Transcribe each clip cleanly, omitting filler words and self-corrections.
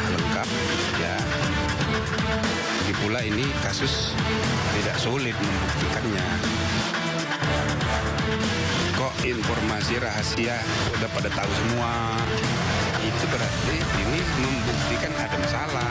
lengkap, ya. Lagi pula ini kasus tidak sulit membuktikannya. Kok informasi rahasia udah pada tahu semua, itu berarti ini membuktikan ada masalah.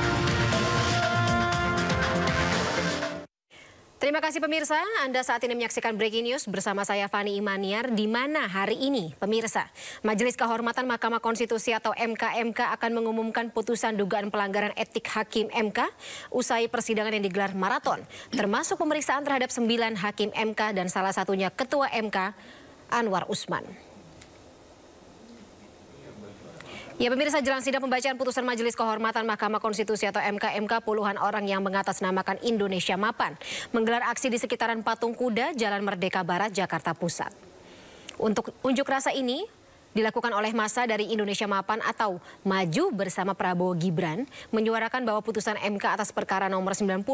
Terima kasih pemirsa, Anda saat ini menyaksikan Breaking News bersama saya Fani Imaniar, di mana hari ini pemirsa Majelis Kehormatan Mahkamah Konstitusi atau MK akan mengumumkan putusan dugaan pelanggaran etik Hakim MK usai persidangan yang digelar maraton, termasuk pemeriksaan terhadap 9 Hakim MK dan salah satunya Ketua MK Anwar Usman. Ya pemirsa, jelang sidang pembacaan putusan Majelis Kehormatan Mahkamah Konstitusi atau MK puluhan orang yang mengatasnamakan Indonesia Mapan menggelar aksi di sekitaran Patung Kuda, Jalan Merdeka Barat, Jakarta Pusat. Untuk unjuk rasa ini dilakukan oleh massa dari Indonesia Mapan atau Maju bersama Prabowo Gibran menyuarakan bahwa putusan MK atas perkara nomor 90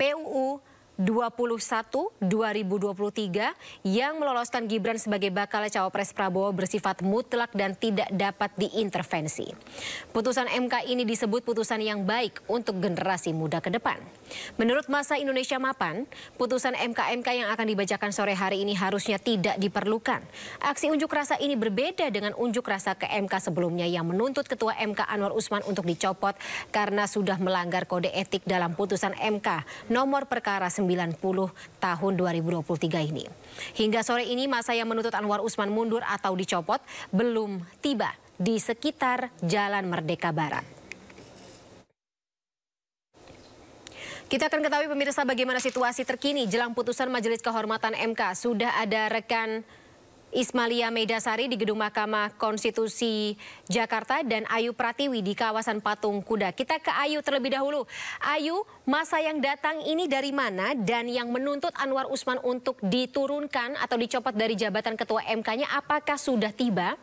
PUU 21/2023 yang meloloskan Gibran sebagai bakal cawapres Prabowo bersifat mutlak dan tidak dapat diintervensi. Putusan MK ini disebut putusan yang baik untuk generasi muda ke depan. Menurut massa Indonesia Mapan, putusan MK yang akan dibacakan sore hari ini harusnya tidak diperlukan. Aksi unjuk rasa ini berbeda dengan unjuk rasa ke MK sebelumnya yang menuntut Ketua MK Anwar Usman untuk dicopot karena sudah melanggar kode etik dalam putusan MK nomor perkara 90 tahun 2023 ini. Hingga sore ini massa yang menuntut Anwar Usman mundur atau dicopot belum tiba di sekitar Jalan Merdeka Barat. Kita akan ketahui pemirsa bagaimana situasi terkini jelang putusan Majelis Kehormatan MK. Sudah ada rekan Ismalia Meidasari di Gedung Mahkamah Konstitusi Jakarta dan Ayu Pratiwi di kawasan Patung Kuda. Kita ke Ayu terlebih dahulu. Ayu, massa yang datang ini dari mana dan yang menuntut Anwar Usman untuk diturunkan atau dicopot dari jabatan Ketua MK-nya apakah sudah tiba?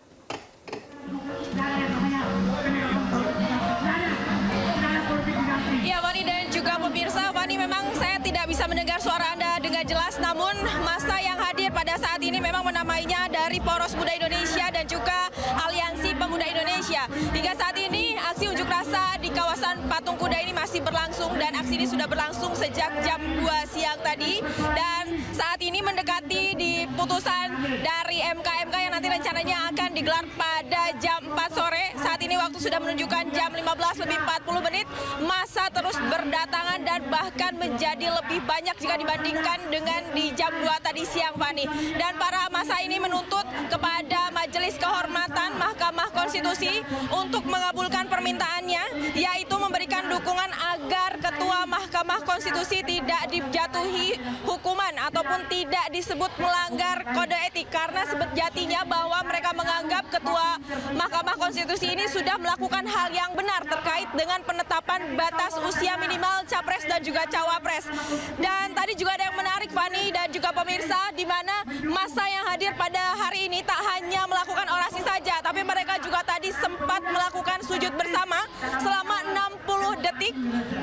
Ya, Fani dan juga pemirsa, Fani memang saya tidak bisa mendengar suara Anda dengan jelas, namun massa yang hadir pada saat ini memang menamainya dari Poros Muda Indonesia dan juga Aliansi Pemuda Indonesia. Hingga saat ini aksi unjuk rasa di kawasan Patung Kuda ini masih berlangsung dan aksi ini sudah berlangsung sejak jam 2 siang tadi dan saat ini mendekati di putusan dari MK yang nanti rencananya akan digelar pada jam 4 sore. Saat ini waktu sudah menunjukkan jam 15:40. Massa terus berdatangan dan bahkan menjadi lebih banyak jika dibandingkan dengan di jam 2 tadi siang, Fani. Dan para massa ini menuntut kepada Majelis Kehormatan Mahkamah Konstitusi untuk mengabulkan permintaannya, yaitu memberikan dukungan agar Ketua Mahkamah Konstitusi tidak dijatuhi hukuman ataupun tidak disebut melanggar kode etik, karena sejatinya bahwa mereka menganggap Ketua Mahkamah Konstitusi ini sudah melakukan hal yang benar terkait dengan penetapan batas usia minimal capres dan juga cawapres. Dan tadi juga ada yang menarik, Fani dan juga pemirsa, di mana massa yang hadir pada hari ini tak hanya melakukan orasi saja, tapi mereka juga tadi sempat melakukan sujud bersama selama 60 detik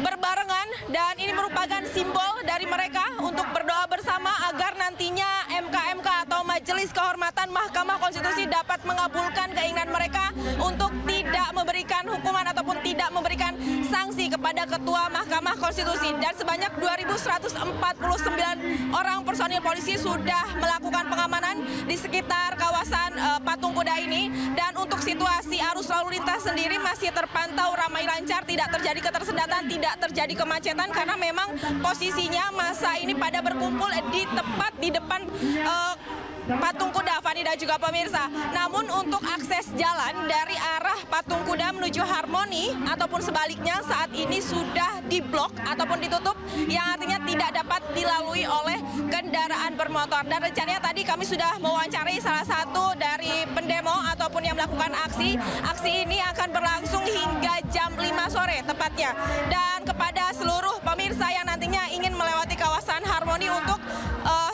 berbarengan, dan ini merupakan simbol dari mereka untuk berdoa bersama agar nantinya MK atau Majelis Kehormatan Mahkamah Konstitusi dapat mengabulkan keinginan mereka untuk tidak memberikan hukuman ataupun tidak memberikan sanksi kepada Ketua Mahkamah Konstitusi. Dan sebanyak 2.149 orang personil polisi sudah melakukan pengamanan di sekitar kawasan Patung Kuda ini. Dan untuk situasi arus lalu lintas sendiri masih terpantau ramai lancar, tidak terjadi ketersendatan, tidak terjadi kemacetan, karena memang posisinya massa ini pada berkumpul tepat di depan Patung Kuda, Fani dan juga pemirsa. Namun untuk akses jalan dari arah Patung Kuda menuju Harmoni ataupun sebaliknya saat ini sudah diblok ataupun ditutup, yang artinya tidak dapat dilalui oleh kendaraan bermotor. Dan rencananya tadi kami sudah mewawancarai salah satu dari pendemo ataupun yang melakukan aksi. Aksi ini akan berlangsung hingga jam 5 sore tepatnya. Dan kepada seluruh pemirsa yang nantinya ingin melewati kawasan Harmoni untuk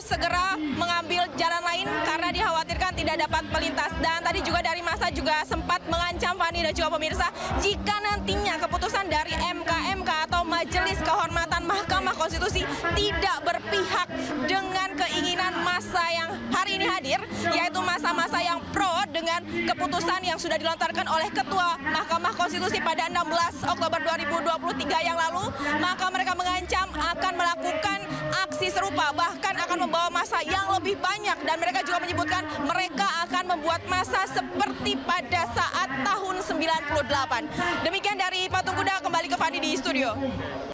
segera mengambil jalan lain karena dikhawatirkan tidak dapat melintas. Dan tadi juga dari massa juga sempat mengancam, Fani dan juga pemirsa, jika nantinya keputusan dari MK atau Majelis Kehormatan Mahkamah Konstitusi tidak berpihak dengan keinginan massa yang hari ini hadir, yaitu masa-masa yang pro dengan keputusan yang sudah dilontarkan oleh Ketua Mahkamah Konstitusi pada 16 Oktober 2023 yang lalu. Maka mereka mengancam akan melakukan aksi serupa, bahkan akan membawa massa yang lebih banyak, dan mereka juga menyebutkan mereka akan membuat massa seperti pada saat tahun 98. Demikian dari Patung Kuda, kembali ke Fani di studio.